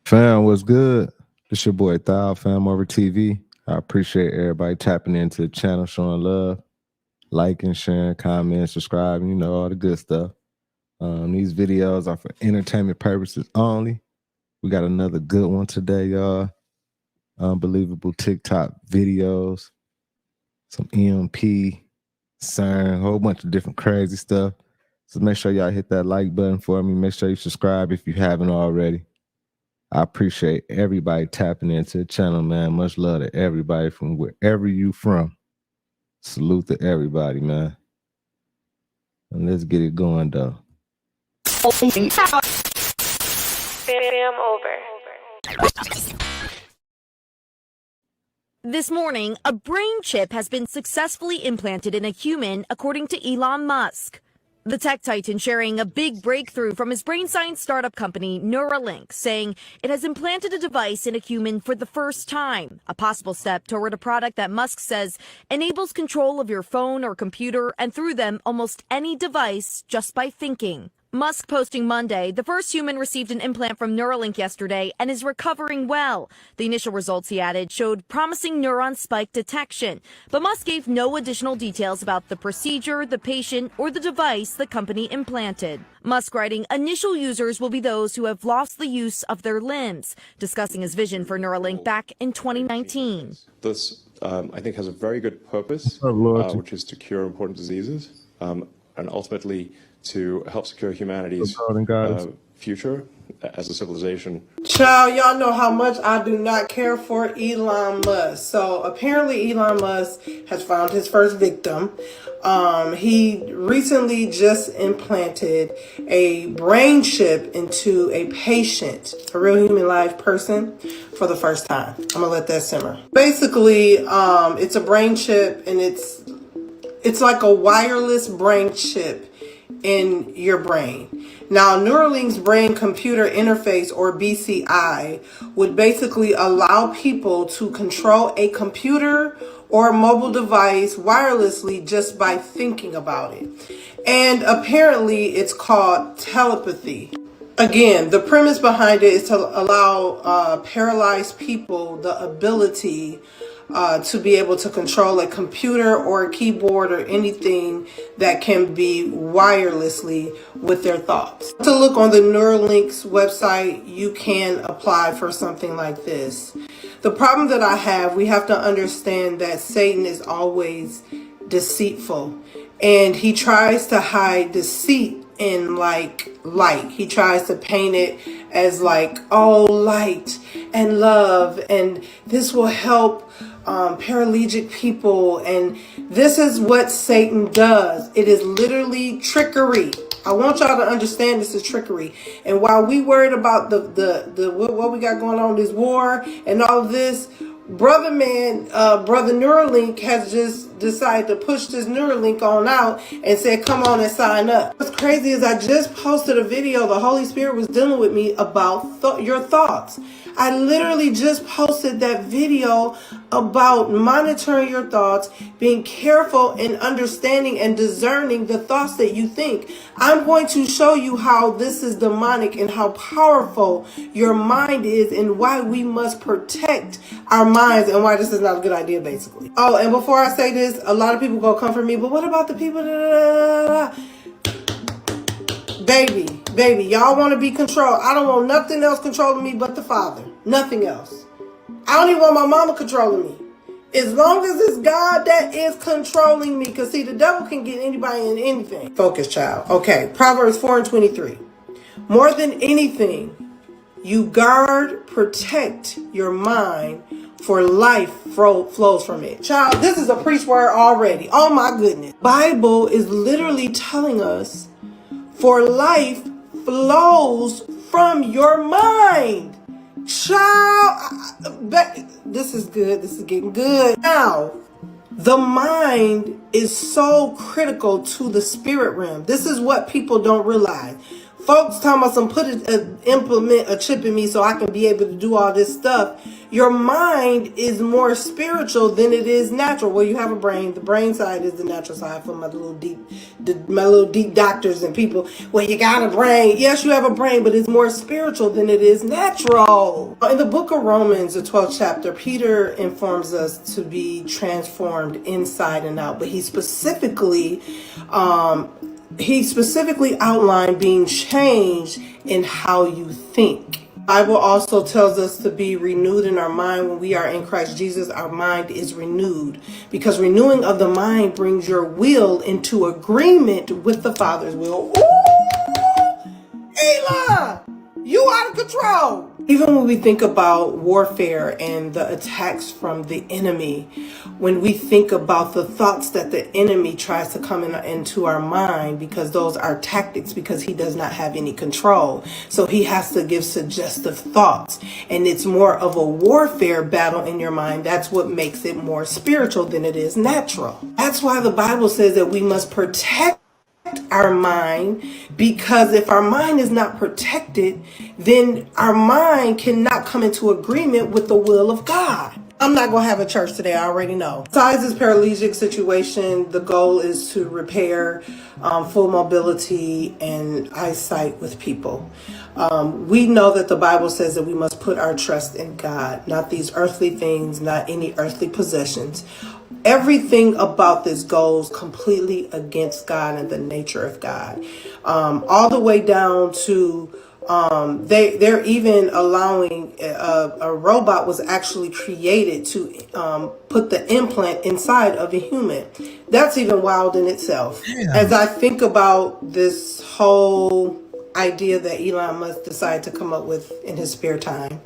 Fam, what's good? It's your boy Thou, FamOverTV. I appreciate everybody tapping into the channel, showing love, liking, sharing, commenting, subscribing, you know, all the good stuff. These videos are for entertainment purposes only. We got another good one today, y'all. Unbelievable TikTok videos, some EMP, Cern, a whole bunch of different crazy stuff. So make sure y'all hit that like button for me. Make sure you subscribe if you haven't already. I appreciate everybody tapping into the channel, man. Much love to everybody from wherever you from. Salute to everybody, man. And let's get it going, though. This morning, a brain chip has been successfully implanted in a human, according to Elon Musk. The tech titan sharing a big breakthrough from his brain science startup company, Neuralink, saying it has implanted a device in a human for the first time, a possible step toward a product that Musk says enables control of your phone or computer and through them almost any device just by thinking. Musk posting Monday, the first human received an implant from Neuralink yesterday and is recovering well. The initial results, he added, showed promising neuron spike detection, but Musk gave no additional details about the procedure, the patient, or the device the company implanted. Musk writing, initial users will be those who have lost the use of their limbs, discussing his vision for Neuralink back in 2019. This, I think, has a very good purpose, which is to cure important diseases, and ultimately to help secure humanity's future as a civilization. Child, y'all know how much I do not care for Elon Musk. So apparently Elon Musk has found his first victim. He recently just implanted a brain chip into a patient, a real human live person, for the first time. I'm gonna let that simmer. Basically, it's a brain chip, and it's like a wireless brain chip in your brain. Now, Neuralink's brain computer interface, or BCI, would basically allow people to control a computer or a mobile device wirelessly just by thinking about it. And apparently it's called telepathy. Again, the premise behind it is to allow paralyzed people the ability to be able to control a computer or a keyboard or anything that can be wirelessly with their thoughts. To look on the Neuralink's website, you can apply for something like this. The problem that I have, we have to understand that Satan is always deceitful, and he tries to hide deceit in like light. He tries to paint it as like, oh, light and love, and this will help paralytic people, and this is what Satan does. It is literally trickery. I want y'all to understand this is trickery. And while we worried about the what we got going on, this war and all of this, brother Neuralink has just decided to push this Neuralink on out and said, come on and sign up. What's crazy is I just posted a video. The Holy Spirit was dealing with me about your thoughts. I literally just posted that video about monitoring your thoughts, being careful in understanding and discerning the thoughts that you think. I'm going to show you how this is demonic and how powerful your mind is and why we must protect our minds and why this is not a good idea, basically. Oh, and before I say this, a lot of people go come for me, but what about the people Baby, y'all want to be controlled. I don't want nothing else controlling me but the Father. Nothing else. I don't even want my mama controlling me. As long as it's God that is controlling me. Because see, the devil can get anybody in anything. Focus, child. Okay, Proverbs 4:23. More than anything, you guard, protect your mind, for life flows from it. Child, this is a preach word already. Oh my goodness. Bible is literally telling us, for life flows from your mind. Child, this is good. This is getting good. Now, the mind is so critical to the spirit realm. This is what people don't realize. folks talking about implement a chip in me so I can be able to do all this stuff. Your mind is more spiritual than it is natural. Well, you have a brain. The brain side is the natural side for my little deep doctors and people. Well, you got a brain. Yes, you have a brain, but it's more spiritual than it is natural. In the book of Romans, the 12th chapter, Peter informs us to be transformed inside and out, but he specifically outlined being changed in how you think. The Bible also tells us to be renewed in our mind. When we are in Christ Jesus, our mind is renewed, because renewing of the mind brings your will into agreement with the Father's will. Ooh, Eli, you out of control. Even when we think about warfare and the attacks from the enemy, when we think about the thoughts that the enemy tries to come into our mind, because those are tactics, because he does not have any control. So he has to give suggestive thoughts, and it's more of a warfare battle in your mind. That's what makes it more spiritual than it is natural. That's why the Bible says that we must protect our mind, because if our mind is not protected, then our mind cannot come into agreement with the will of God. I'm not going to have a church today, I already know. Besides this paralytic situation, the goal is to repair full mobility and eyesight with people. We know that the Bible says that we must put our trust in God, not these earthly things, not any earthly possessions. Everything about this goes completely against God and the nature of God. All the way down to they're even allowing a robot was actually created to put the implant inside of a human. That's even wild in itself. Yeah. As I think about this whole idea that Elon Musk decided to come up with in his spare time,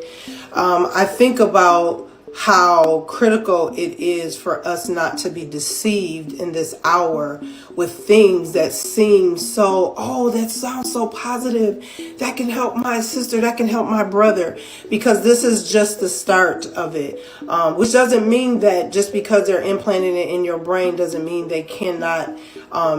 I think about how critical it is for us not to be deceived in this hour with things that seem so, oh, that sounds so positive. That can help my sister. That can help my brother. Because this is just the start of it. Which doesn't mean that just because they're implanting it in your brain doesn't mean they cannot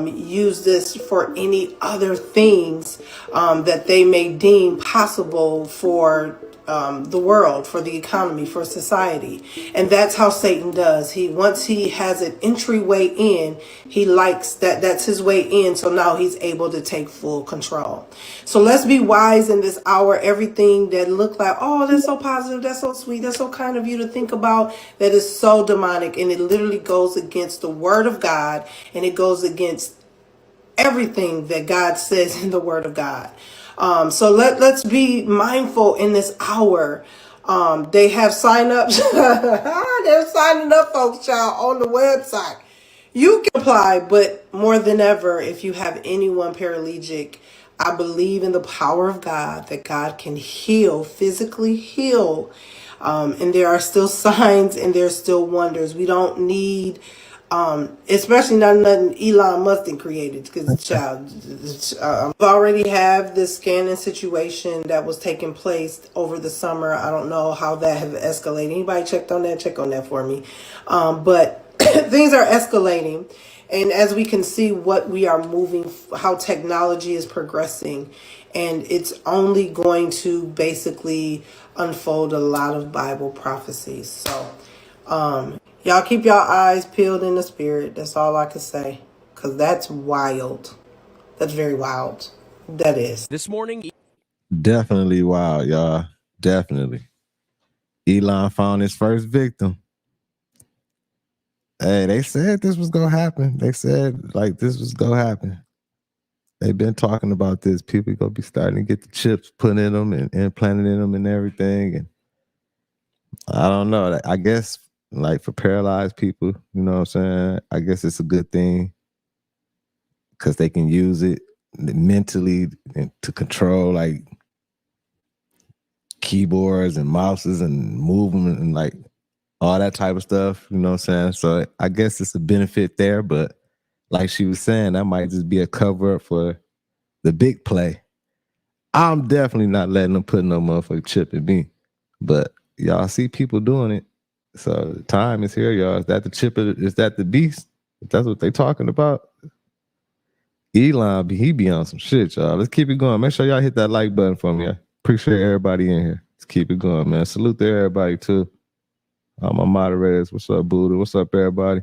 use this for any other things that they may deem possible for the world, for the economy, for society. And that's how Satan does. Once he has an entryway in, he likes that's his way in. So now he's able to take full control. So let's be wise in this hour. Everything that looked like, oh, that's so positive, that's so sweet, that's so kind of you to think about, that is so demonic. And it literally goes against the word of God, and it goes against everything that God says in the word of God. So let's be mindful in this hour. They have sign-ups. They're signing up, folks, child, on the website. You can apply, but more than ever, if you have anyone paralytic, I believe in the power of God, that God can heal, physically heal. And there are still signs and there's still wonders. We don't need especially not nothing Elon Musk created, because child, already have this scanning situation that was taking place over the summer. I don't know how that have escalated. Anybody checked on that? Check on that for me. But things are escalating, and as we can see what we are moving, how technology is progressing, and it's only going to basically unfold a lot of Bible prophecies. So y'all keep y'all eyes peeled in the spirit. That's all I can say. Because that's wild. That's very wild. That is. This morning. Definitely wild, y'all. Definitely. Elon found his first victim. Hey, they said this was going to happen. They said, like, this was going to happen. They've been talking about this. People going to be starting to get the chips put in them and implanted in them and everything. And I don't know. I guess, like, for paralyzed people, you know what I'm saying? I guess it's a good thing because they can use it mentally to control, like, keyboards and mouses and move them and, like, all that type of stuff, you know what I'm saying? So I guess it's a benefit there, but like she was saying, that might just be a cover up for the big play. I'm definitely not letting them put no motherfucking chip in me, but y'all see people doing it. So the time is here, y'all. Is that the chip? Is that the beast? If that's what they talking about, Elon, he be on some shit, y'all. Let's keep it going. Make sure y'all hit that like button for me. I appreciate everybody in here. Let's keep it going, man. Salute to everybody, too. All my moderators. What's up, Buddha? What's up, everybody?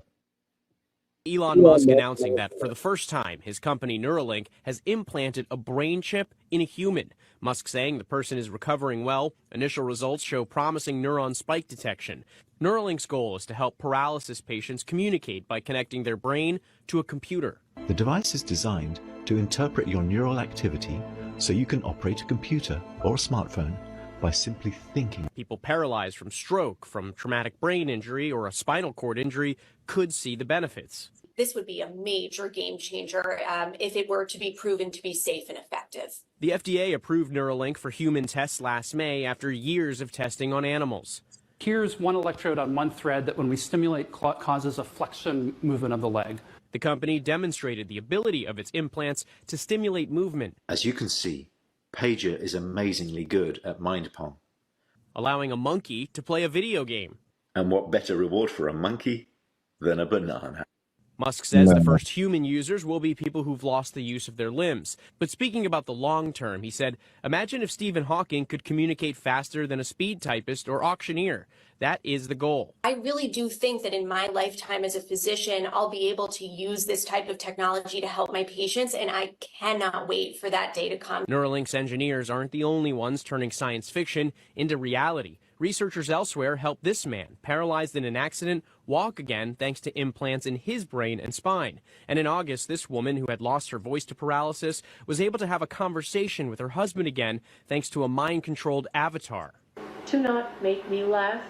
Elon Musk announcing that for the first time, his company Neuralink has implanted a brain chip in a human. Musk saying the person is recovering well. Initial results show promising neuron spike detection. Neuralink's goal is to help paralysis patients communicate by connecting their brain to a computer. The device is designed to interpret your neural activity so you can operate a computer or a smartphone by simply thinking. People paralyzed from stroke, from traumatic brain injury, or a spinal cord injury could see the benefits. This would be a major game changer if it were to be proven to be safe and effective. The FDA approved Neuralink for human tests last May after years of testing on animals. Here's one electrode on one thread that when we stimulate causes a flexion movement of the leg. The company demonstrated the ability of its implants to stimulate movement. As you can see, Pager is amazingly good at mind pong. Allowing a monkey to play a video game. And what better reward for a monkey than a banana? Musk says the first human users will be people who've lost the use of their limbs. But speaking about the long term, he said, imagine if Stephen Hawking could communicate faster than a speed typist or auctioneer. That is the goal. I really do think that in my lifetime as a physician, I'll be able to use this type of technology to help my patients, and I cannot wait for that day to come. Neuralink's engineers aren't the only ones turning science fiction into reality. Researchers elsewhere helped this man, paralyzed in an accident, walk again thanks to implants in his brain and spine. And in August, this woman who had lost her voice to paralysis was able to have a conversation with her husband again thanks to a mind-controlled avatar. To not make me laugh.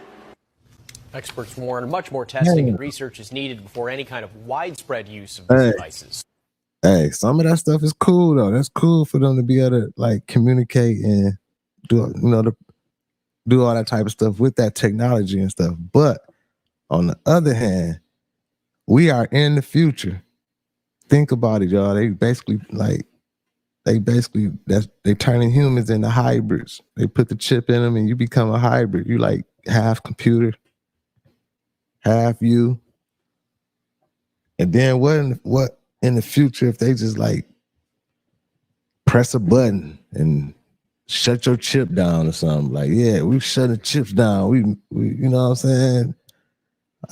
Experts warn much more testing and research is needed before any kind of widespread use of these devices. Hey, some of that stuff is cool, though. That's cool for them to be able to, like, communicate and do, do all that type of stuff with that technology and stuff. But on the other hand, we are in the future. Think about it, y'all. They turning humans into hybrids. They put the chip in them and you become a hybrid. You like half computer, half you. And then what in the future if they just like press a button and shut your chip down or something? Like, yeah, we shut the chips down. We you know what I'm saying?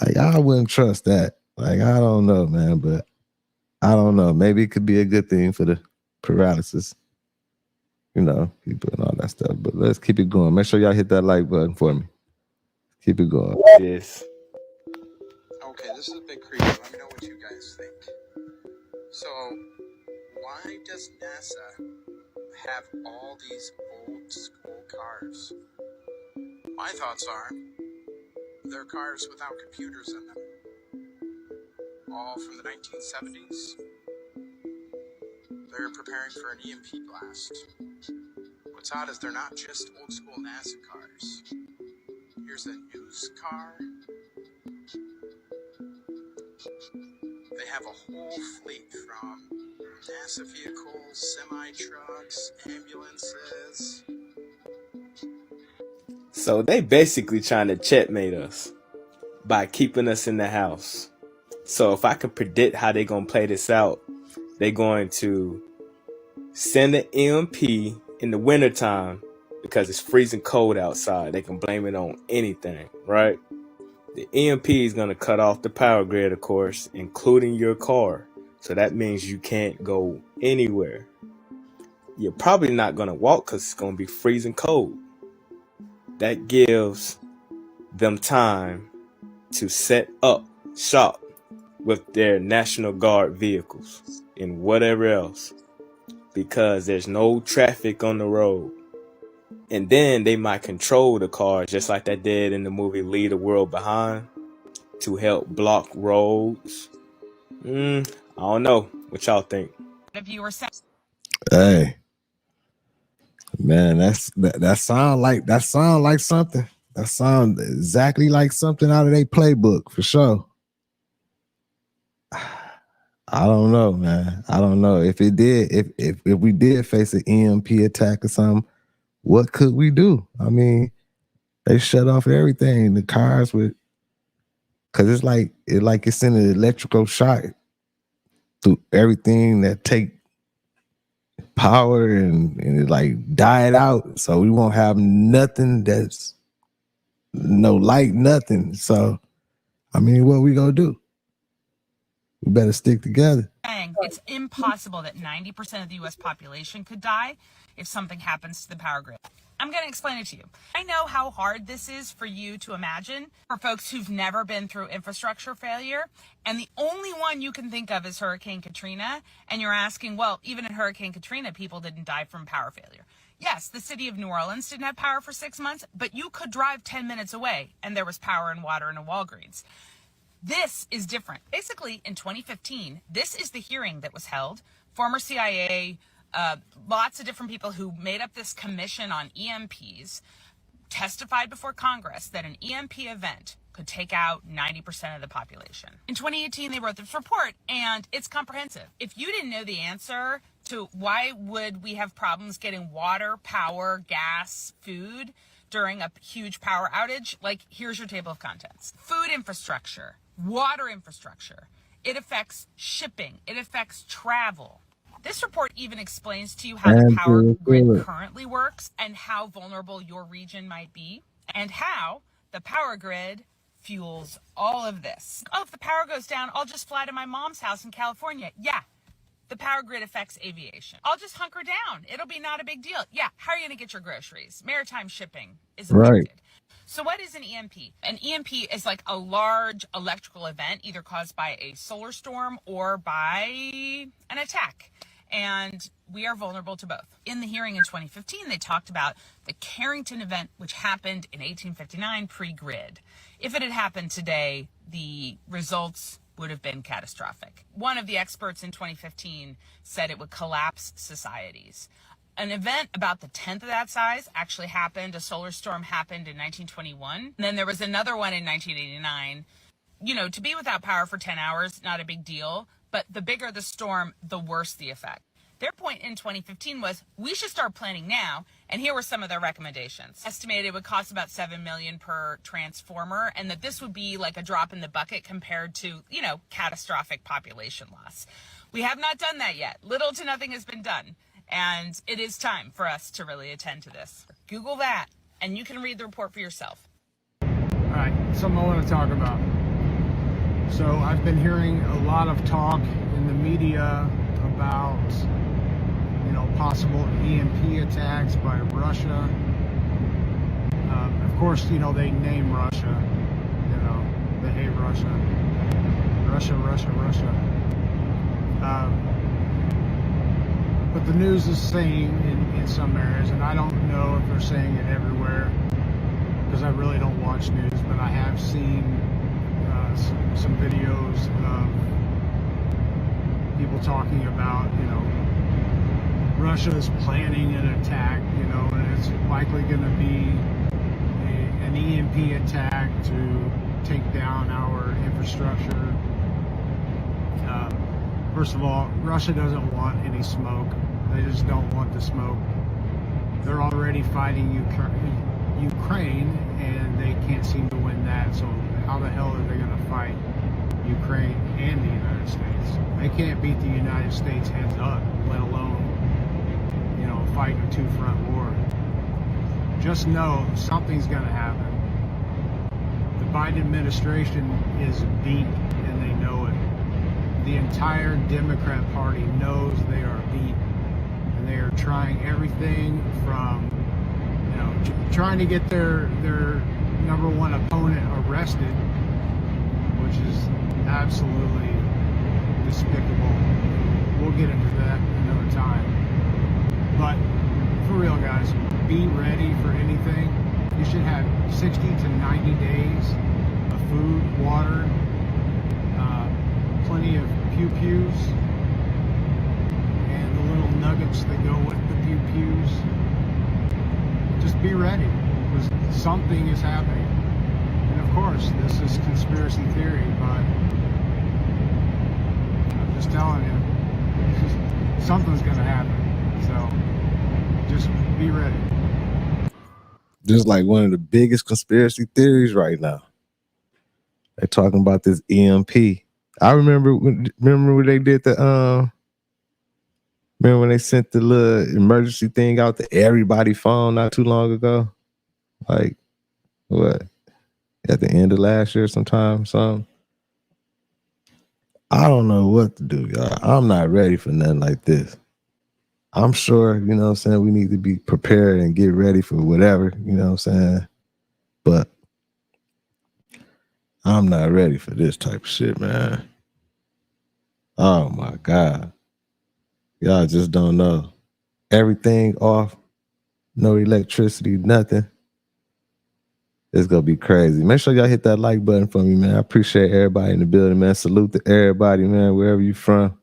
Like, I wouldn't trust that. Like, I don't know, man, but I don't know. Maybe it could be a good thing for the paralysis, people and all that stuff. But let's keep it going. Make sure y'all hit that like button for me. Keep it going. Yes. Okay, this is a bit creepy. Let me know what you guys think. So, why does NASA have all these old school cars? My thoughts are they're cars without computers in them. All from the 1970s. They're preparing for an EMP blast. What's odd is they're not just old school NASA cars. Here's a news car. They have a whole fleet from NASA vehicles, semi-trucks, ambulances. So they basically trying to checkmate us by keeping us in the house. So if I could predict how they're going to play this out, they're going to send an EMP in the wintertime because it's freezing cold outside. They can blame it on anything, right? The EMP is going to cut off the power grid, of course, including your car. So that means you can't go anywhere. You're probably not going to walk because it's going to be freezing cold. That gives them time to set up shop with their National Guard vehicles and whatever else, because there's no traffic on the road. And then they might control the cars just like they did in the movie Leave the World Behind to help block roads. I don't know. What y'all think? Hey, man, that sound like something. That sound exactly like something out of their playbook for sure. I don't know, man. I don't know if it did. If we did face an EMP attack or something, what could we do? I mean, they shut off everything. The cars would, because it's like it's in an electrical shock through everything that take power and it like died out. So we won't have nothing that's no light, nothing. So, I mean, what we gonna do? We better stick together. It's impossible that 90% of the U.S. population could die if something happens to the power grid. I'm going to explain it to you. I know how hard this is for you to imagine for folks who've never been through infrastructure failure. And the only one you can think of is Hurricane Katrina. And you're asking, well, even in Hurricane Katrina, people didn't die from power failure. Yes, the city of New Orleans didn't have power for 6 months, but you could drive 10 minutes away and there was power and water and a Walgreens. This is different. Basically, in 2015, this is the hearing that was held. Former CIA, lots of different people who made up this commission on EMPs testified before Congress that an EMP event could take out 90% of the population. In 2018, they wrote this report, and it's comprehensive. If you didn't know the answer to why would we have problems getting water, power, gas, food during a huge power outage, like here's your table of contents. Food infrastructure, water infrastructure. It affects shipping. It affects travel. This report even explains to you how the power grid currently works and how vulnerable your region might be and how the power grid fuels all of this. Oh, if the power goes down, I'll just fly to my mom's house in California. Yeah. The power grid affects aviation. I'll just hunker down. It'll be not a big deal. Yeah. How are you going to get your groceries? Maritime shipping is affected. Right. So what is an EMP? An EMP is like a large electrical event, either caused by a solar storm or by an attack. And we are vulnerable to both. In the hearing in 2015, they talked about the Carrington event, which happened in 1859 pre-grid. If it had happened today, the results would have been catastrophic. One of the experts in 2015 said it would collapse societies. An event about the 10th of that size actually happened. A solar storm happened in 1921. And then there was another one in 1989. You know, to be without power for 10 hours, not a big deal. But the bigger the storm, the worse the effect. Their point in 2015 was, we should start planning now. And here were some of their recommendations. Estimated it would cost about $7 million per transformer, and that this would be like a drop in the bucket compared to, you know, catastrophic population loss. We have not done that yet. Little to nothing has been done. And it is time for us to really attend to this. Google that, and you can read the report for yourself. All right, something I want to talk about. So I've been hearing a lot of talk in the media about, you know, possible EMP attacks by Russia. Of course, you know, they name Russia. You know, they hate Russia. Russia. But the news is saying in some areas, and I don't know if they're saying it everywhere, because I really don't watch news, but I have seen some videos of people talking about, you know, Russia is planning an attack, you know, and it's likely going to be an EMP attack to take down our infrastructure. First of all, Russia doesn't want any smoke. They just don't want the smoke. They're already fighting Ukraine, and they can't seem to win that. So how the hell are they going to fight Ukraine and the United States? They can't beat the United States heads up, let alone, you know, fight a two-front war. Just know something's going to happen. The Biden administration is beat, and they know it. The entire Democrat Party knows they are beat, and they are trying everything from, you know, trying to get their number one opponent arrested, which is absolutely despicable. We'll get into that another time. But for real, guys, be ready for anything. You should have 60 to 90 days of food, water, plenty of pew-pews, and the little nuggets that go with the pew-pews. Just be ready, because something is happening. And of course, this is conspiracy theory, but I'm just telling you, something's going to happen. So just be ready. Just like one of the biggest conspiracy theories right now. They're talking about this EMP. I remember when they did the Remember when they sent the little emergency thing out to everybody's phone not too long ago? Like, what? At the end of last year sometime, something? I don't know what to do, y'all. I'm not ready for nothing like this. I'm sure, you know what I'm saying, we need to be prepared and get ready for whatever, you know what I'm saying? But I'm not ready for this type of shit, man. Oh my God. Y'all just don't know. Everything off, no electricity, nothing. It's gonna be crazy. Make sure y'all hit that like button for me, man. I appreciate everybody in the building, man. Salute to everybody, man, wherever you from.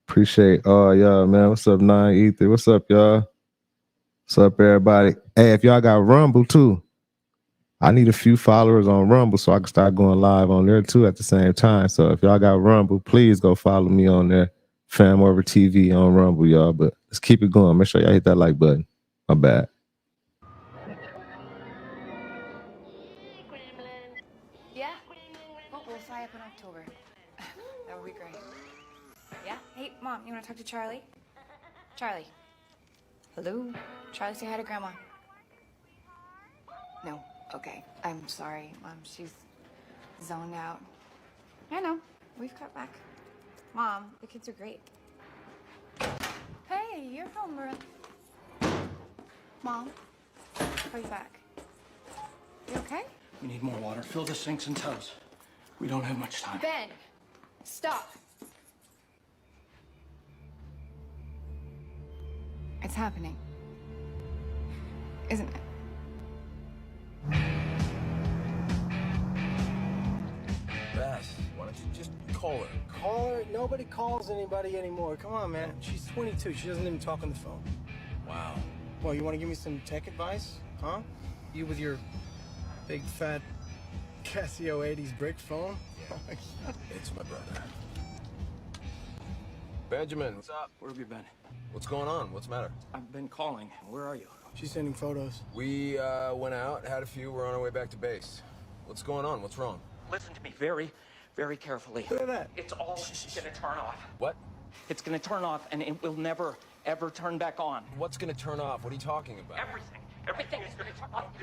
Appreciate all y'all, man. What's up, Nine Ether? What's up, y'all? What's up, everybody? Hey, if y'all got Rumble too, I need a few followers on Rumble so I can start going live on there too at the same time. So if y'all got Rumble, please go follow me on there. FamOverTV on Rumble, y'all. But let's keep it going. Make sure y'all hit that like button. My bad. Yeah? We'll fly up in October. That would be great. Yeah? Hey, Mom, you want to talk to Charlie? Charlie. Hello? Charlie, say hi to Grandma. No. Okay. I'm sorry, Mom. She's zoned out. I know. We've cut back. Mom, the kids are great. Hey, you're home, Maria. Mom, are you back? You okay? We need more water. Fill the sinks and tubs. We don't have much time. Ben, stop. It's happening. Isn't it? Bess, why don't you just call her? Call her? Nobody calls anybody anymore. Come on, man. She's 22. She doesn't even talk on the phone. Wow. Well, you want to give me some tech advice? Huh? You with your big, fat Casio 80s brick phone? Yeah. It's my brother. Benjamin, what's up? Where have you been? What's going on? What's the matter? I've been calling. Where are you? She's sending photos. We went out, had a few, we're on our way back to base. What's going on? What's wrong? Listen to me very, very carefully. Look at that. It's all gonna turn off. What? It's gonna turn off and it will never, ever turn back on. What's gonna turn off? What are you talking about? Everything. Everything is gonna turn off.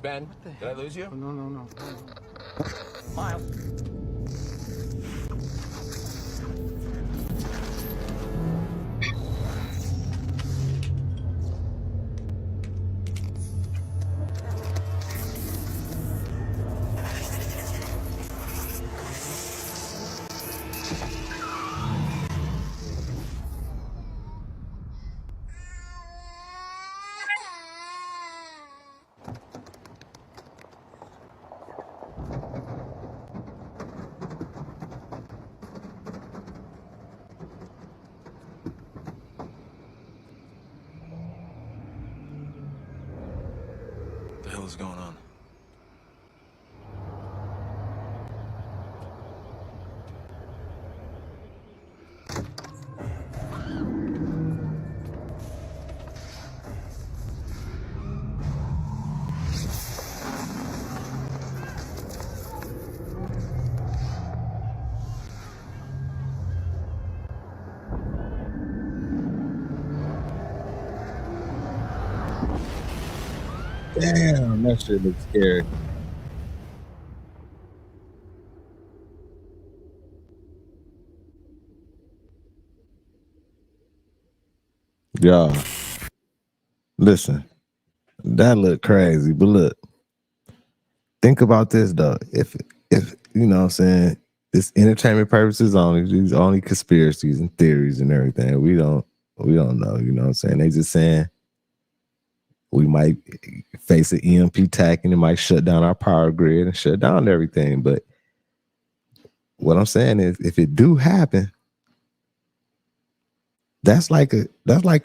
Ben, did I lose you? Oh, no. Miles. What the hell is going on? Damn, that shit looks scary. Y'all, listen, that look crazy, but look, think about this though. If you know what I'm saying, this entertainment purposes only, these only conspiracies and theories and everything. We don't know, you know what I'm saying? They just saying we might face an EMP attack and it might shut down our power grid and shut down everything. But what I'm saying is if it do happen, that's like a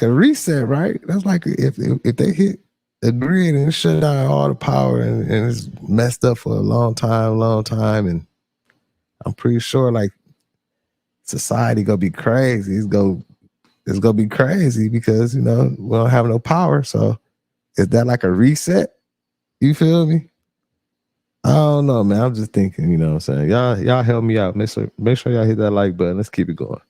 reset, right? That's like if they hit the grid and shut down all the power and it's messed up for a long time, and I'm pretty sure like society gonna be crazy. It's gonna be crazy because you know we don't have no power. So is that like a reset? You feel me? I don't know, man. I'm just thinking, you know what I'm saying? Y'all help me out. Make sure y'all hit that like button. Let's keep it going.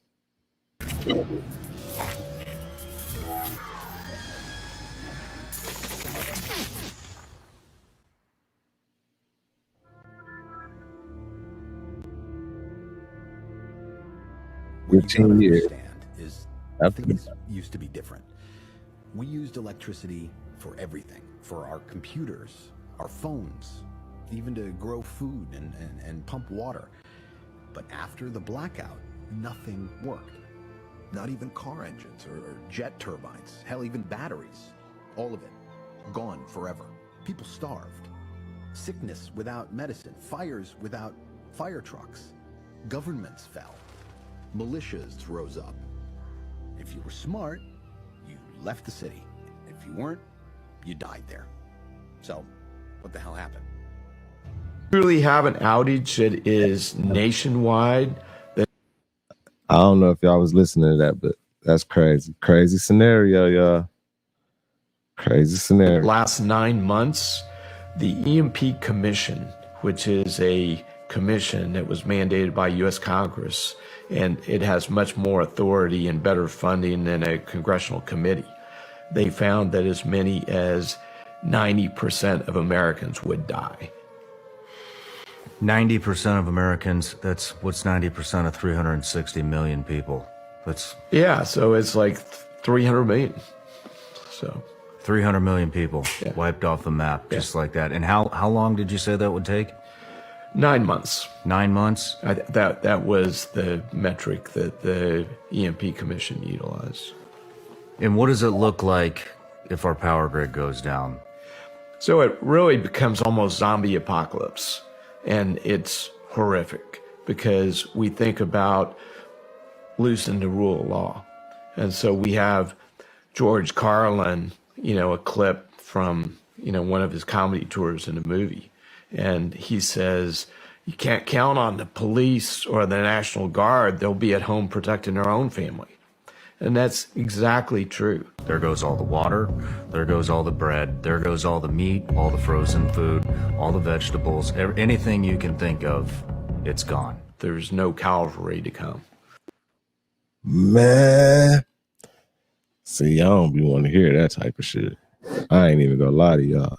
you gotta 15 years. understand is After things used to be different. We used electricity for everything, for our computers, our phones, even to grow food and pump water. But after the blackout, nothing worked. Not even car engines or jet turbines, hell, even batteries. All of it gone forever. People starved. Sickness without medicine, fires without fire trucks. Governments fell. Militias rose up. If you were smart, you left the city. If you weren't, you died there. So, what the hell happened? Truly have an outage that is nationwide. I don't know if y'all was listening to that, but that's crazy. Crazy scenario, y'all. Crazy scenario. Last 9 months, the EMP Commission, which is a commission that was mandated by U.S. Congress, and it has much more authority and better funding than a congressional committee. They found that as many as 90% of Americans would die. 90% of Americans, what's 90% of 360 million people? Yeah, so it's like 300 million. So 300 million people wiped off the map just like that. And how long did you say that would take? 9 months. 9 months? That was the metric that the EMP Commission utilized. And what does it look like if our power grid goes down? So it really becomes almost zombie apocalypse. And it's horrific because we think about losing the rule of law. And so we have George Carlin, a clip from, one of his comedy tours in a movie. And he says, you can't count on the police or the National Guard. They'll be at home protecting their own family. And that's exactly true. There goes all the water, there goes all the bread, there goes all the meat, all the frozen food, all the vegetables, anything you can think of, it's gone. There's no cavalry to come. Man. See, I don't be wanting to hear that type of shit. I ain't even gonna lie to y'all.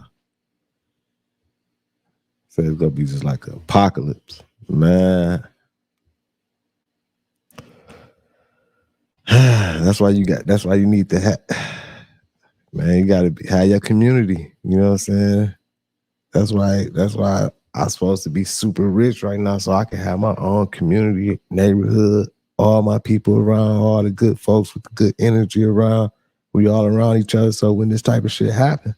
So it's gonna be just like an apocalypse. Man. That's why you need to have, man, you gotta have your community. You know what I'm saying? That's why I'm supposed to be super rich right now so I can have my own community, neighborhood, all my people around, all the good folks with the good energy around. We all around each other. So when this type of shit happen,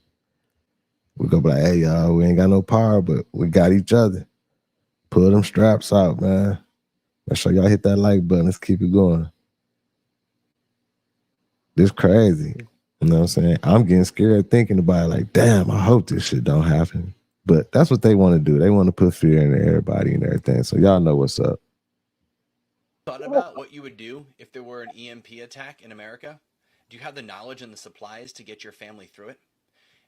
we go be like, hey, y'all, we ain't got no power, but we got each other. Pull them straps out, man. Make sure y'all hit that like button. Let's keep it going. This crazy. You know what I'm saying? I'm getting scared thinking about it like, damn, I hope this shit don't happen. But that's what they want to do. They want to put fear in everybody and everything. So y'all know what's up. Thought about what you would do if there were an EMP attack in America? Do you have the knowledge and the supplies to get your family through it?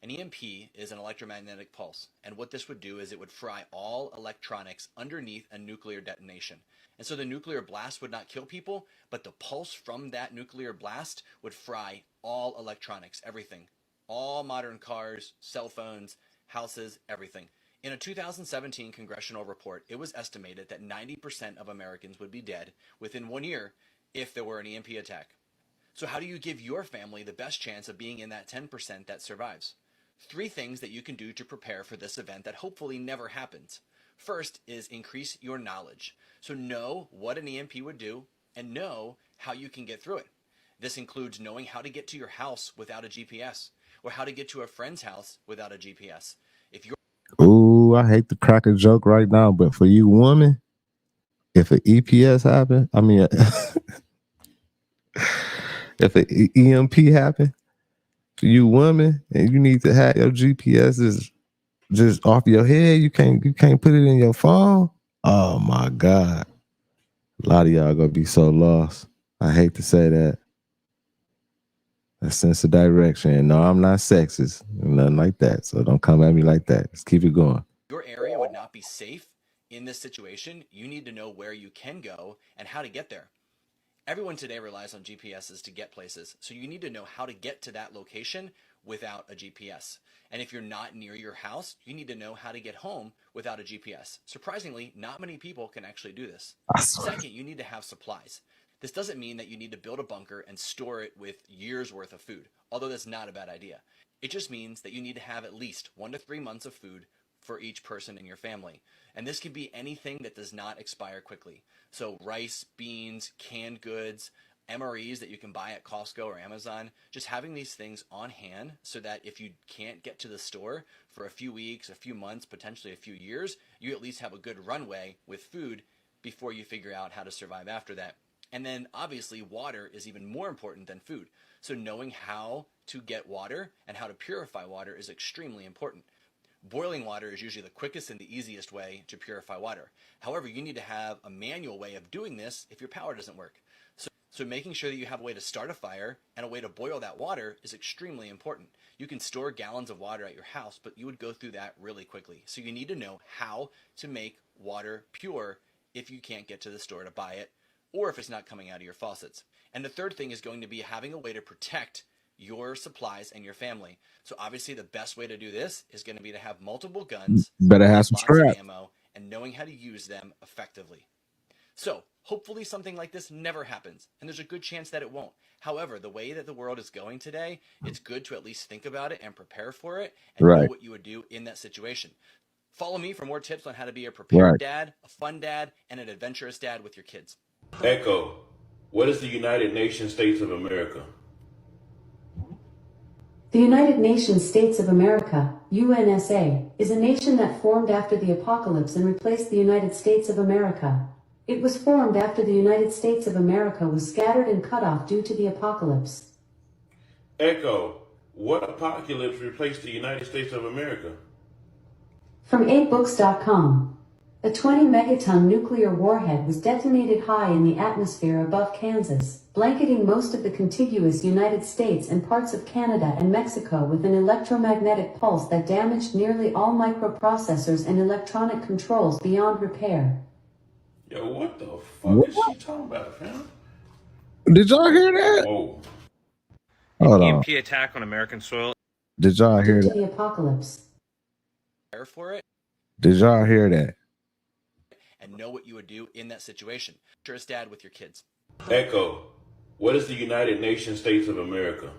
An EMP is an electromagnetic pulse, and what this would do is it would fry all electronics underneath a nuclear detonation. And so the nuclear blast would not kill people, but the pulse from that nuclear blast would fry all electronics, everything. All modern cars, cell phones, houses, everything. In a 2017 congressional report, it was estimated that 90% of Americans would be dead within 1 year if there were an EMP attack. So how do you give your family the best chance of being in that 10% that survives? 3 things that you can do to prepare for this event that hopefully never happens. First is increase your knowledge. So know what an EMP would do and know how you can get through it. This includes knowing how to get to your house without a GPS or how to get to a friend's house without a GPS. If you're Ooh, I hate to crack a joke right now, but for you woman, if an EPS happen, if an EMP happen, for you woman, and you need to have your GPS is just off your head, you can't put it in your phone. Oh my God. A lot of y'all gonna be so lost. I hate to say that. A sense of direction. No, I'm not sexist. Nothing like that. So don't come at me like that. Let's keep it going. Your area would not be safe in this situation. You need to know where you can go and how to get there. Everyone today relies on GPSs to get places, so you need to know how to get to that location without a GPS. And if you're not near your house, you need to know how to get home without a GPS. Surprisingly, not many people can actually do this. Second, you need to have supplies. This doesn't mean that you need to build a bunker and store it with years worth of food, although that's not a bad idea. It just means that you need to have at least 1 to 3 months of food for each person in your family. And this can be anything that does not expire quickly. So rice, beans, canned goods, MREs that you can buy at Costco or Amazon, just having these things on hand so that if you can't get to the store for a few weeks, a few months, potentially a few years, you at least have a good runway with food before you figure out how to survive after that. And then obviously water is even more important than food. So knowing how to get water and how to purify water is extremely important. Boiling water is usually the quickest and the easiest way to purify water. However, you need to have a manual way of doing this if your power doesn't work. So making sure that you have a way to start a fire and a way to boil that water is extremely important. You can store gallons of water at your house, but you would go through that really quickly. So you need to know how to make water pure if you can't get to the store to buy it, or if it's not coming out of your faucets. And the third thing is going to be having a way to protect your supplies and your family. So obviously the best way to do this is going to be to have multiple guns, Better have some lots of scrap. ammo, and knowing how to use them effectively. So hopefully something like this never happens, and there's a good chance that it won't. However, the way that the world is going today, it's good to at least think about it and prepare for it and know what you would do in that situation. Follow me for more tips on how to be a prepared dad, a fun dad, and an adventurous dad with your kids. Echo, what is the United Nations States of America? The United Nations States of America, UNSA, is a nation that formed after the apocalypse and replaced the United States of America. It was formed after the United States of America was scattered and cut off due to the apocalypse. Echo, what apocalypse replaced the United States of America? From 8books.com. A 20-megaton nuclear warhead was detonated high in the atmosphere above Kansas, blanketing most of the contiguous United States and parts of Canada and Mexico with an electromagnetic pulse that damaged nearly all microprocessors and electronic controls beyond repair. Yo, what the fuck is she talking about, fam? Did y'all hear that? Whoa. Hold on. EMP attack on American soil. Did y'all hear Due to that? the apocalypse. Prepare for it Did y'all hear that? and know what you would do in that situation. Sure as dad with your kids. Echo, what is the United Nations States of America?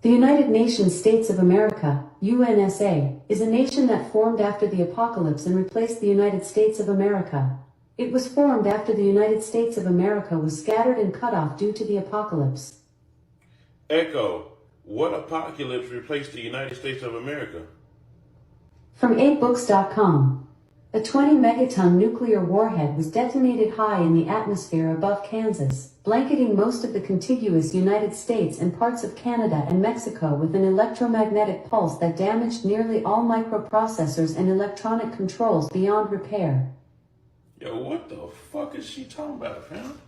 The United Nations States of America, UNSA, is a nation that formed after the apocalypse and replaced the United States of America. It was formed after the United States of America was scattered and cut off due to the apocalypse. Echo, what apocalypse replaced the United States of America? From 8books.com. A 20-megaton nuclear warhead was detonated high in the atmosphere above Kansas, blanketing most of the contiguous United States and parts of Canada and Mexico with an electromagnetic pulse that damaged nearly all microprocessors and electronic controls beyond repair. Yo, what the fuck is she talking about, fam?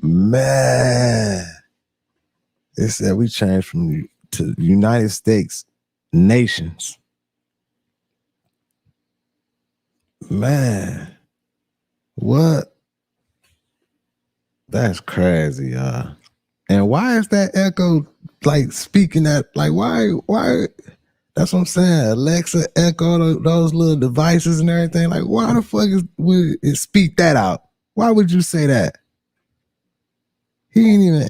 Man. It said we changed from to United States nations. Man, what? That's crazy, y'all. And why is that Echo like speaking that? Like, why? That's what I'm saying. Alexa, Echo, those little devices and everything. Like, why the fuck would it speak that out? Why would you say that? He ain't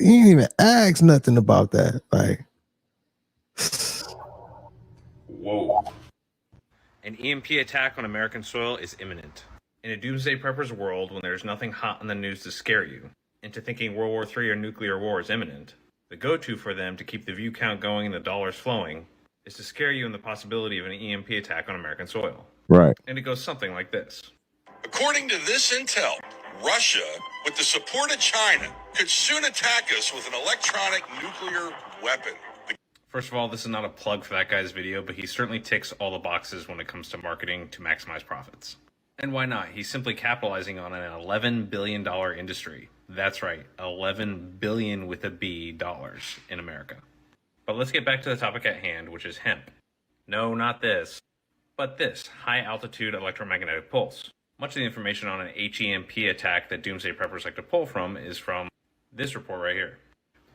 even ask nothing about that. Like, whoa. An EMP attack on American soil is imminent. In a doomsday prepper's world, when there's nothing hot on the news to scare you into thinking World War III or nuclear war is imminent, the go-to for them to keep the view count going and the dollars flowing is to scare you in the possibility of an EMP attack on American soil. Right. And it goes something like this. According to this intel, Russia, with the support of China, could soon attack us with an electronic nuclear weapon. First of all, this is not a plug for that guy's video, but he certainly ticks all the boxes when it comes to marketing to maximize profits. And why not? He's simply capitalizing on an $11 billion industry. That's right, 11 billion with a B dollars in America. But let's get back to the topic at hand, which is hemp. No, not this, but this high-altitude electromagnetic pulse. Much of the information on an HEMP attack that doomsday preppers like to pull from is from this report right here.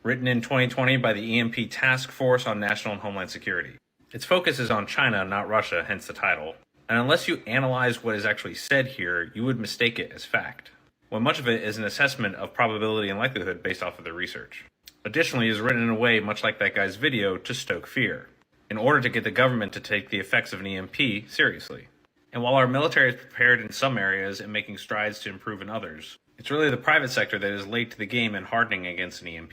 Written in 2020 by the EMP Task Force on National and Homeland Security. Its focus is on China, not Russia, hence the title. And unless you analyze what is actually said here, you would mistake it as fact. when much of it is an assessment of probability and likelihood based off of their research. Additionally, it is written in a way much like that guy's video to stoke fear, in order to get the government to take the effects of an EMP seriously. And while our military is prepared in some areas and making strides to improve in others, it's really the private sector that is late to the game and hardening against an EMP.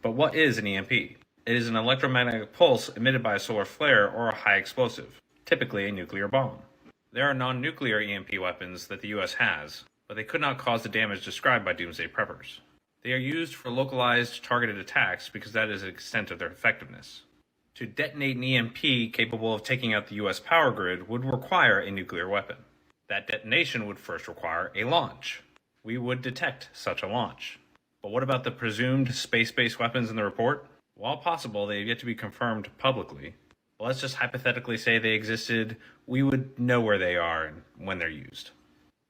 But what is an EMP? It is an electromagnetic pulse emitted by a solar flare or a high explosive, typically a nuclear bomb. There are non-nuclear EMP weapons that the US has, but they could not cause the damage described by doomsday preppers. They are used for localized, targeted attacks because that is the extent of their effectiveness. To detonate an EMP capable of taking out the US power grid would require a nuclear weapon. That detonation would first require a launch. We would detect such a launch. But what about the presumed space-based weapons in the report? While possible, they have yet to be confirmed publicly. But let's just hypothetically say they existed, we would know where they are and when they're used.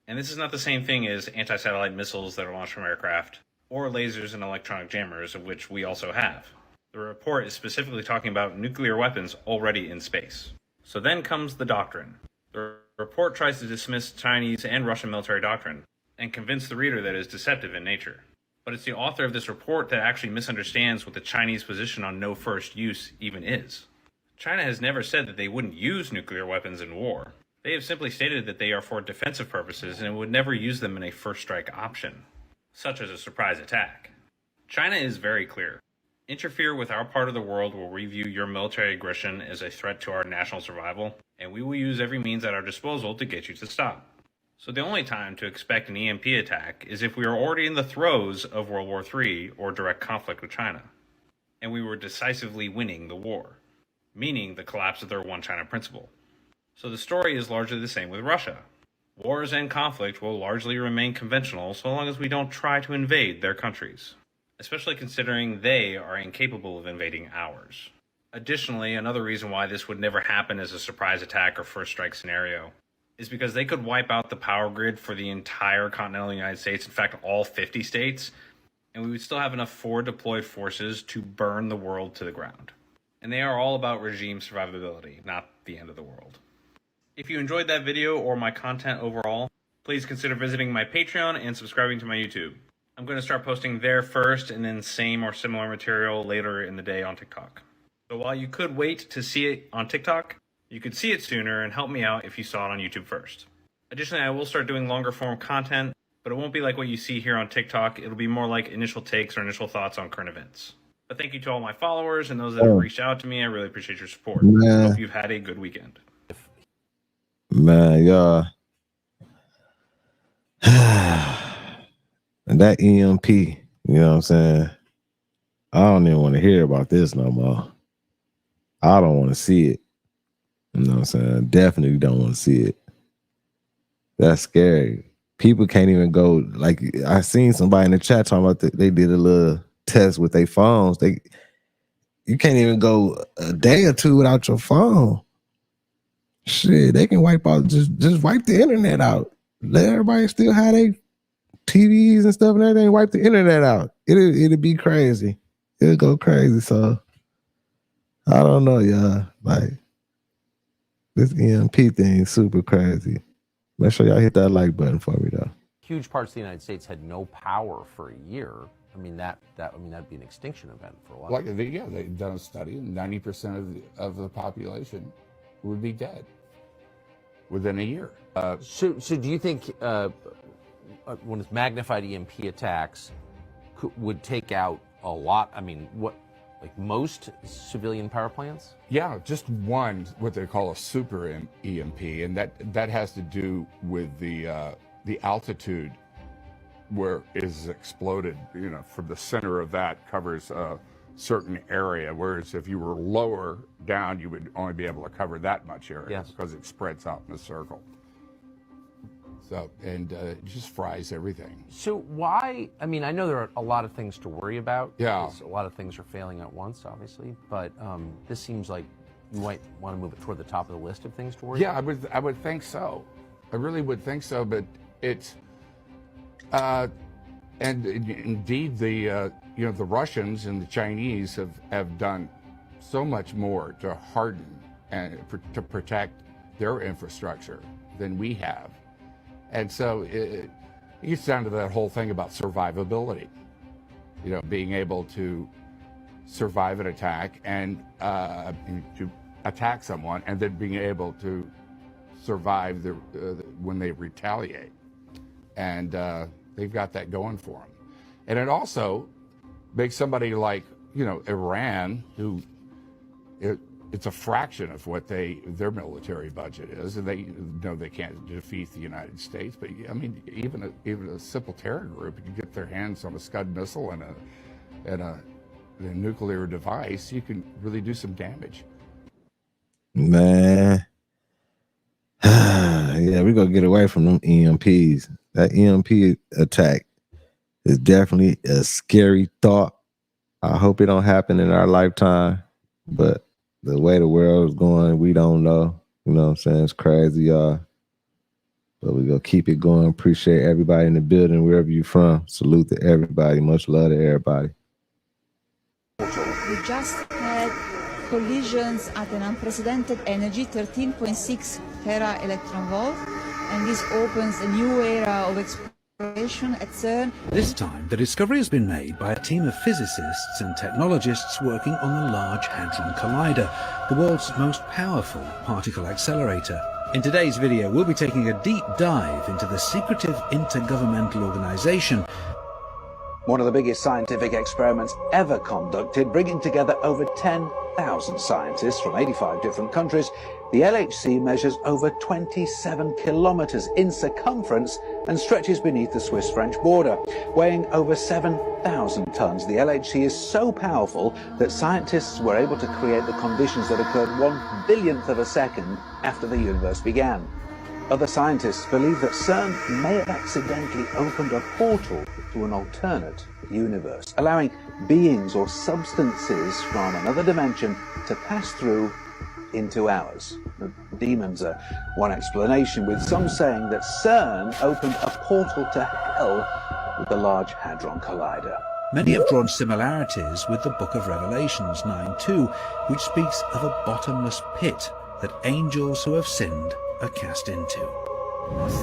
And this is not the same thing as anti-satellite missiles that are launched from aircraft, or lasers and electronic jammers, of which we also have. The report is specifically talking about nuclear weapons already in space. So then comes the doctrine. The report tries to dismiss Chinese and Russian military doctrine and convince the reader that it is deceptive in nature. But it's the author of this report that actually misunderstands what the Chinese position on no first use even is. China has never said that they wouldn't use nuclear weapons in war. They have simply stated that they are for defensive purposes and would never use them in a first strike option, such as a surprise attack. China is very clear. Interfere with our part of the world where we view your military aggression as a threat to our national survival, and we will use every means at our disposal to get you to stop. So the only time to expect an EMP attack is if we are already in the throes of World War III or direct conflict with China, and we were decisively winning the war, meaning the collapse of their one China principle. So the story is largely the same with Russia. Wars and conflict will largely remain conventional so long as we don't try to invade their countries, especially considering they are incapable of invading ours. Additionally, another reason why this would never happen as a surprise attack or first strike scenario is because they could wipe out the power grid for the entire continental United States, in fact all 50 states, and we would still have enough forward deployed forces to burn the world to the ground. And they are all about regime survivability, not the end of the world. If you enjoyed that video or my content overall, please consider visiting my Patreon and subscribing to my YouTube. I'm going to start posting there first and then same or similar material later in the day on TikTok. So while you could wait to see it on TikTok, you could see it sooner and help me out if you saw it on YouTube first. Additionally, I will start doing longer form content, but it won't be like what you see here on TikTok. It'll be more like initial takes or initial thoughts on current events. But thank you to all my followers and those that have reached out to me. I really appreciate your support. Man. Hope you've had a good weekend. Man, y'all. And that EMP, you know what I'm saying? I don't even want to hear about this no more. I don't want to see it. You know what I'm saying? Definitely don't want to see it. That's scary. People can't even go, like, I seen somebody in the chat talking about they did a little test with their phones. You can't even go a day or two without your phone. Shit, they can wipe out, just wipe the internet out. Let everybody still have their TVs and stuff and everything, wipe the internet out. It'll be crazy. It'll go crazy. So I don't know, y'all. Like, this EMP thing is super crazy. Make sure y'all hit that like button for me though. Huge parts of the United States had no power for a year. I mean that'd be an extinction event for a while. Like they've done a study, and 90% of the population would be dead within a year. So do you think when it's magnified EMP attacks would take out a lot? I mean, like most civilian power plants? Yeah, just one, what they call a super EMP, and that has to do with the altitude where it is exploded. You know, from the center of that covers a certain area, whereas if you were lower down, you would only be able to cover that much area because it spreads out in a circle. So, and it just fries everything. So why, I mean, I know there are a lot of things to worry about. Yeah. A lot of things are failing at once, obviously, but this seems like you might want to move it toward the top of the list of things to worry about. Yeah, I would think so. I really would think so, but it's, and indeed the Russians and the Chinese have done so much more to harden and to protect their infrastructure than we have. And so, it gets down to that whole thing about survivability. You know, being able to survive an attack and to attack someone, and then being able to survive when they retaliate. And they've got that going for them. And it also makes somebody like, you know, Iran, who it's a fraction of what their military budget is, and they know they can't defeat the United States. But I mean, even a simple terror group, you get their hands on a Scud missile and a nuclear device, you can really do some damage. Man, yeah, we're gonna get away from them EMPs. That EMP attack is definitely a scary thought. I hope it don't happen in our lifetime, but the way the world is going, we don't know. You know what I'm saying? It's crazy, y'all. But we're gonna keep it going. Appreciate everybody in the building, wherever you're from. Salute to everybody. Much love to everybody. We just had collisions at an unprecedented energy, 13.6 tera electron volt, and this opens a new era of exploration at Cern. This time, the discovery has been made by a team of physicists and technologists working on the Large Hadron Collider, the world's most powerful particle accelerator. In today's video, we'll be taking a deep dive into the secretive intergovernmental organization, one of the biggest scientific experiments ever conducted, bringing together over 10,000 scientists from 85 different countries. The LHC measures over 27 kilometers in circumference and stretches beneath the Swiss-French border. Weighing over 7,000 tons, the LHC is so powerful that scientists were able to create the conditions that occurred 1/billionth of a second after the universe began. Other scientists believe that Cern may have accidentally opened a portal to an alternate universe, allowing beings or substances from another dimension to pass through into ours. Demons are one explanation, with some saying that Cern opened a portal to hell with the Large Hadron Collider. Many have drawn similarities with the Book of Revelations 9:2, which speaks of a bottomless pit that angels who have sinned are cast into.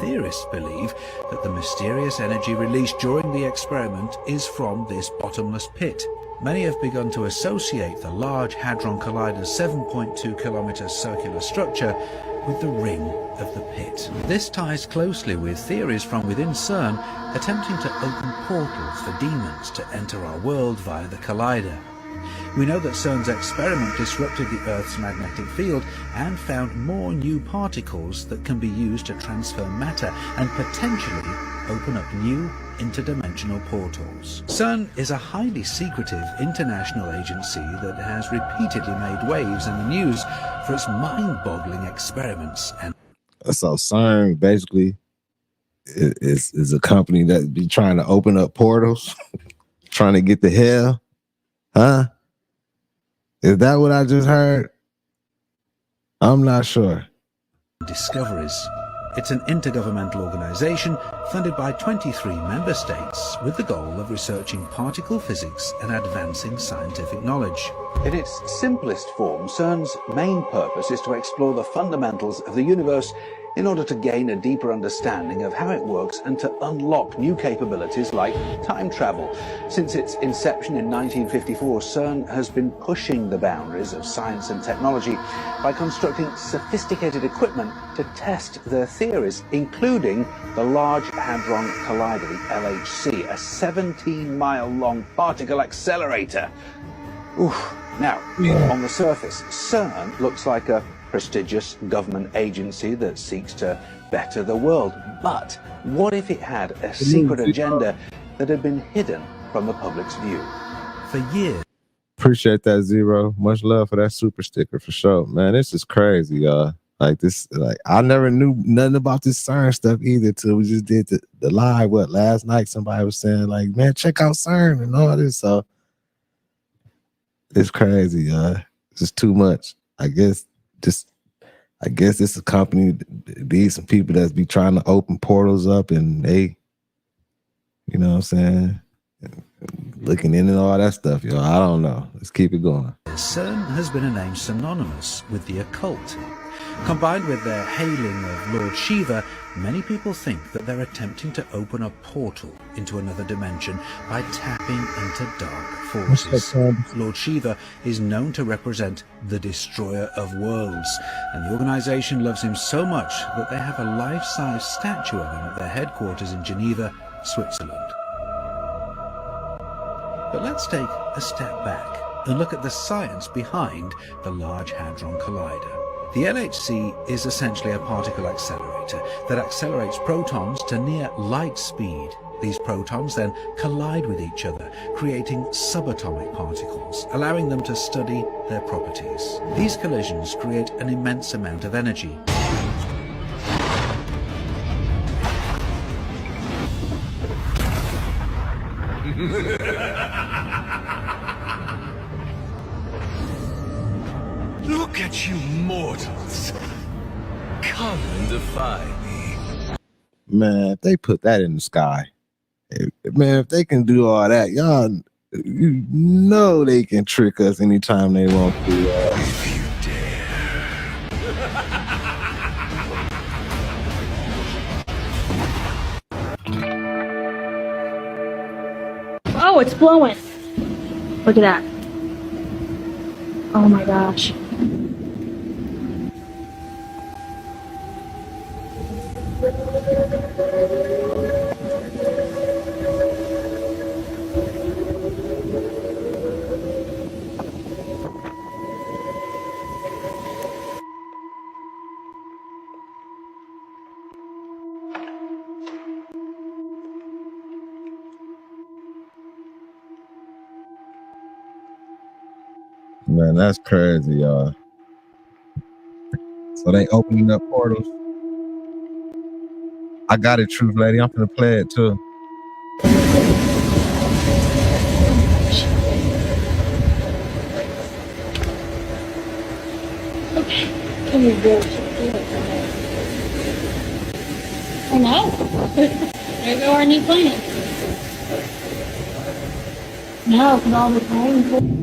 Theorists believe that the mysterious energy released during the experiment is from this bottomless pit. Many have begun to associate the Large Hadron Collider's 7.2 kilometer circular structure with the ring of the pit. This ties closely with theories from within Cern attempting to open portals for demons to enter our world via the collider. We know that Cern's experiment disrupted the Earth's magnetic field and found more new particles that can be used to transfer matter and potentially open up new interdimensional portals. Cern is a highly secretive international agency that has repeatedly made waves in the news for its mind-boggling experiments. And so Cern basically is a company that be trying to open up portals, trying to get to hell, huh? Is that what I just heard? I'm not sure. Discoveries. It's an intergovernmental organization funded by 23 member states with the goal of researching particle physics and advancing scientific knowledge. In its simplest form, CERN's main purpose is to explore the fundamentals of the universe in order to gain a deeper understanding of how it works and to unlock new capabilities like time travel. Since its inception in 1954, CERN has been pushing the boundaries of science and technology by constructing sophisticated equipment to test their theories, including the Large Hadron Collider, the LHC, a 17-mile-long particle accelerator. Oof. Now, on the surface, CERN looks like a prestigious government agency that seeks to better the world. But what if it had a secret agenda that had been hidden from the public's view? For years. Appreciate that, Zero. Much love for that super sticker for sure. Man, this is crazy, y'all. Like this, like I never knew nothing about this CERN stuff either till we just did the live. Last night somebody was saying like, man, check out CERN and all this. So it's crazy, y'all. It's just too much. I guess it's a company, these some people that's be trying to open portals up and they, you know what I'm saying, looking in and all that stuff, yo. I don't know. Let's keep it going. CERN has been a name synonymous with the occult. Combined with their hailing of Lord Shiva, many people think that they're attempting to open a portal into another dimension by tapping into dark forces. Lord Shiva is known to represent the destroyer of worlds, and the organization loves him so much that they have a life-size statue of him at their headquarters in Geneva, Switzerland. But let's take a step back and look at the science behind the Large Hadron Collider. The LHC is essentially a particle accelerator that accelerates protons to near light speed. These protons then collide with each other, creating subatomic particles, allowing them to study their properties. These collisions create an immense amount of energy. Look at you mortals. Come and defy me. Man, if they put that in the sky, man, if they can do all that, y'all, you know they can trick us anytime they want to. If you Oh, it's blowing. Look at that. Oh my gosh. Man, that's crazy, y'all. So they opening up portals. I got it, Truth Lady. I'm gonna play it too. Okay. Can you really do it for me? I know. There go our new plan. No, because all the time.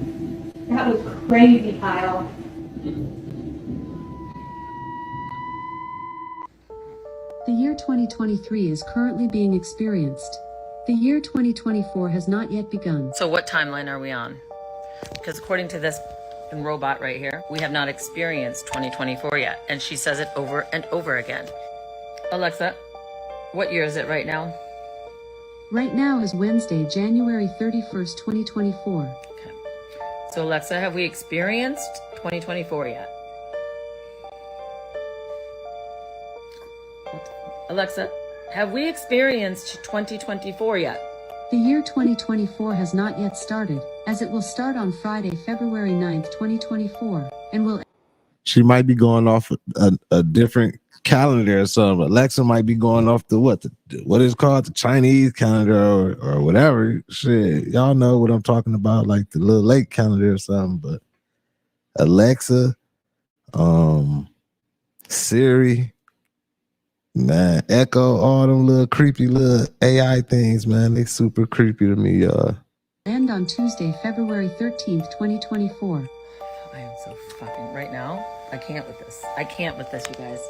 That was crazy, Kyle. The year 2023 is currently being experienced. The year 2024 has not yet begun. So what timeline are we on? Because according to this robot right here, we have not experienced 2024 yet. And she says it over and over again. Alexa, what year is it right now? Right now is Wednesday, January 31st, 2024. Okay. So Alexa, have we experienced 2024 yet? Alexa, have we experienced 2024 yet? The year 2024 has not yet started, as it will start on Friday, February 9th, 2024, and will... She might be going off a different calendar or something. Alexa might be going off the what is called the Chinese calendar or whatever. Shit, y'all know what I'm talking about, like the little lake calendar or something. But Alexa, Siri, man, Echo, all them little creepy little AI things, man, they super creepy to me, y'all. End on Tuesday, February 13th, 2024. I am so fucking right now. I can't with this. I can't with this, you guys.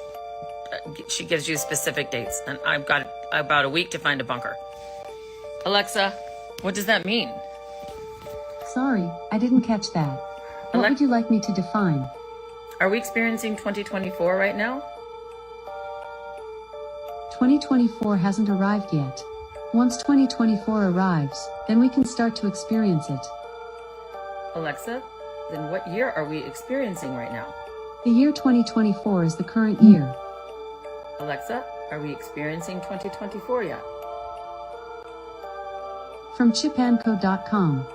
She gives you specific dates, and I've got about a week to find a bunker. Alexa, what does that mean? Sorry, I didn't catch that. What would you like me to define? Are we experiencing 2024 right now? 2024 hasn't arrived yet. Once 2024 arrives, then we can start to experience it. Alexa, then what year are we experiencing right now? The year 2024 is the current year. Alexa, are we experiencing 2024 yet? From chipanco.com.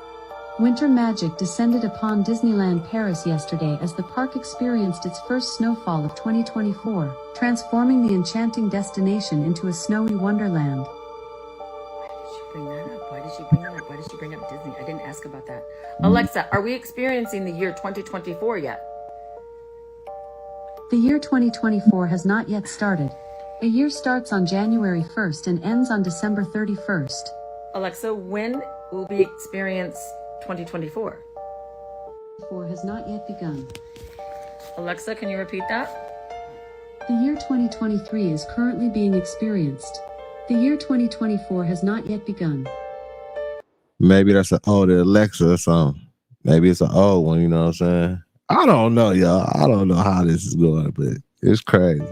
Winter magic descended upon Disneyland Paris yesterday as the park experienced its first snowfall of 2024, transforming the enchanting destination into a snowy wonderland. Why did she bring that up? Why did she bring that up? Why did she bring up Disney? I didn't ask about that. Alexa, are we experiencing the year 2024 yet? The year 2024 has not yet started. A year starts on January 1st and ends on December 31st. Alexa, when will we experience 2024? 2024 has not yet begun. Alexa, can you repeat that? The year 2023 is currently being experienced. The year 2024 has not yet begun. Maybe that's an older Alexa or something. Maybe it's an old one, you know what I'm saying? I don't know, y'all. I don't know how this is going, but it's crazy.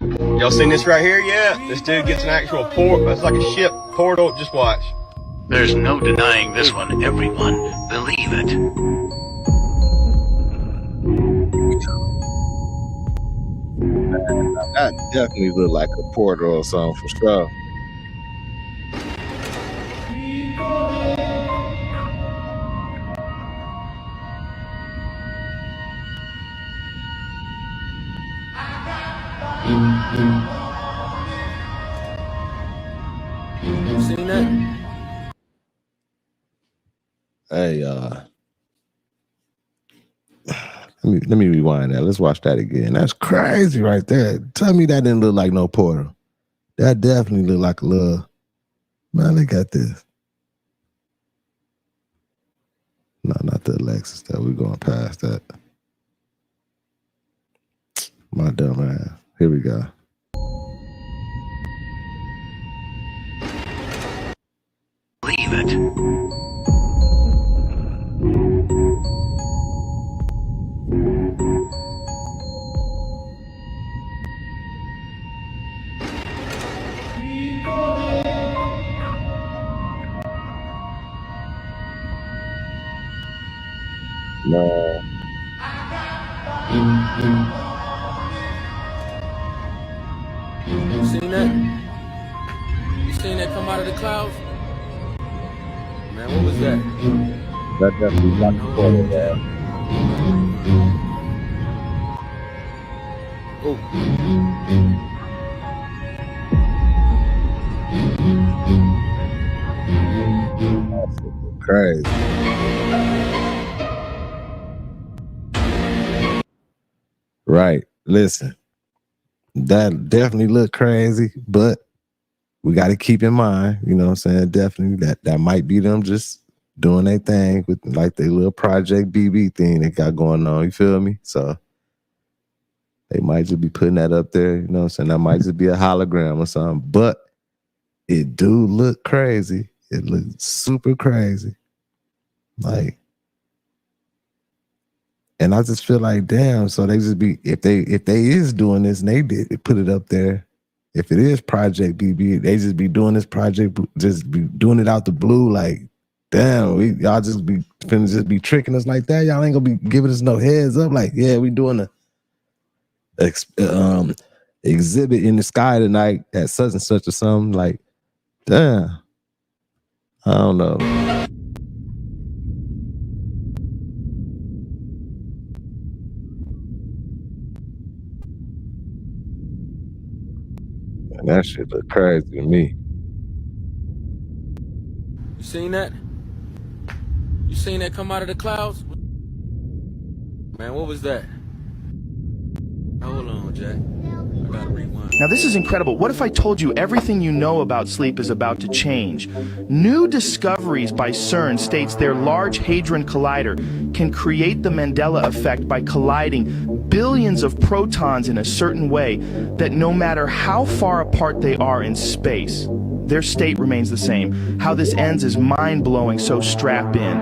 Y'all seen this right here? Yeah. This dude gets an actual port. It's like a ship portal. Just watch. There's no denying this one. Everyone, believe it. Man, that definitely look like a portal or something for sure. Seen that? Hey, let me rewind that. Let's watch that again. That's crazy right there. Tell me that didn't look like no portal. That definitely looked like a little. Man, look at this. No, not the Alexis. That we're going past that. My dumb ass. Here we go. Believe it. No. You seen that? You seen that come out of the clouds? Man, what was that? That definitely like a portal, man. That's crazy. Right. Listen, that definitely looked crazy, but we got to keep in mind, you know what I'm saying? Definitely that might be them just doing their thing with like their little Project BB thing they got going on. You feel me? So they might just be putting that up there, you know what I'm saying? That might just be a hologram or something, but it do look crazy. It looks super crazy. Like, and I just feel like, damn, so they just be, if they is doing this and they put it up there, if it is Project BB, they just be doing this project, just be doing it out the blue, like, damn, y'all just be finna just be tricking us like that. Y'all ain't gonna be giving us no heads up, like, yeah, we doing a exhibit in the sky tonight at such and such or something, like, damn. I don't know. Man, that shit look crazy to me. You seen that? You seen that come out of the clouds? Man, what was that? Hold on, Jack. I gotta rewind. Now this is incredible. What if I told you everything you know about sleep is about to change? New discoveries by Cern states their Large Hadron Collider can create the Mandela effect by colliding billions of protons in a certain way that no matter how far apart they are in space, their state remains the same. How this ends is mind-blowing, so strap in.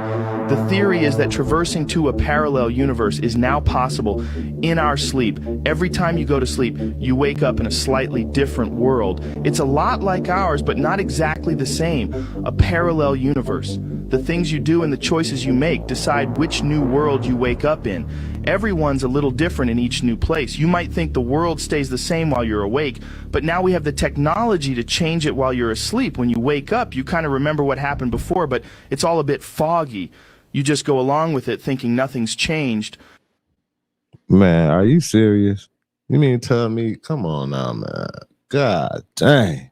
The theory is that traversing to a parallel universe is now possible in our sleep. Every time you go to sleep, you wake up in a slightly different world. It's a lot like ours, but not exactly the same. A parallel universe. The things you do and the choices you make decide which new world you wake up in. Everyone's a little different in each new place. You might think the world stays the same while you're awake, but now we have the technology to change it while you're asleep. When you wake up, you kind of remember what happened before, but it's all a bit foggy. You just go along with it thinking nothing's changed. Man, are you serious? You mean to tell me, come on now, man. God dang.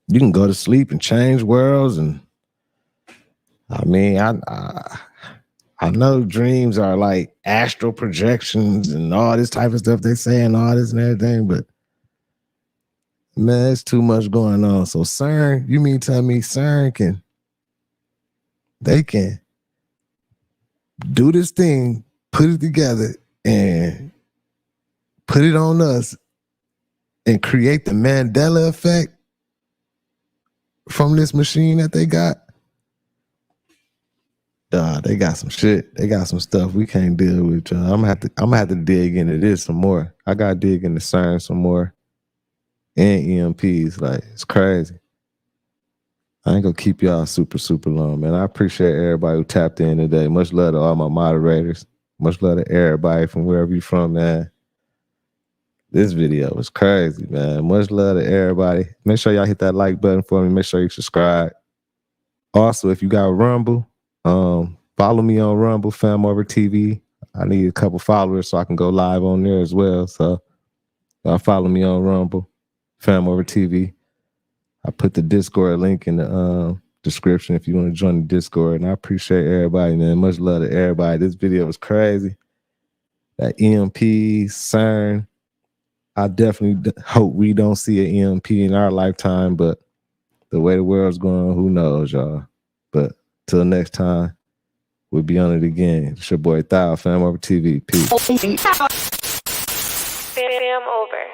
You can go to sleep and change worlds, and I mean, I know dreams are like astral projections and all this type of stuff they say and all this and everything, but man, it's too much going on. So Cern, you mean to tell me Cern can do this thing, put it together, and put it on us and create the Mandela effect from this machine that they got, they got some shit. They got some stuff we can't deal with. I'm gonna have to dig into this some more. I gotta dig into Cern some more and EMPs. Like, it's crazy. I ain't gonna keep y'all super long, man. I appreciate everybody who tapped in today. Much love to all my moderators. Much love to everybody from wherever you from, man. This video was crazy, man. Much love to everybody. Make sure y'all hit that like button for me. Make sure you subscribe. Also, if you got Rumble, follow me on Rumble, FamOverTV. I need a couple followers so I can go live on there as well. So follow me on Rumble, FamOverTV. I put the Discord link in the description if you want to join the Discord. And I appreciate everybody, man. Much love to everybody. This video was crazy. That EMP, Cern. I definitely hope we don't see an EMP in our lifetime, but the way the world's going, who knows, y'all. But till next time, we'll be on it again. It's your boy Thao, FamOverTV. Peace. Fam over.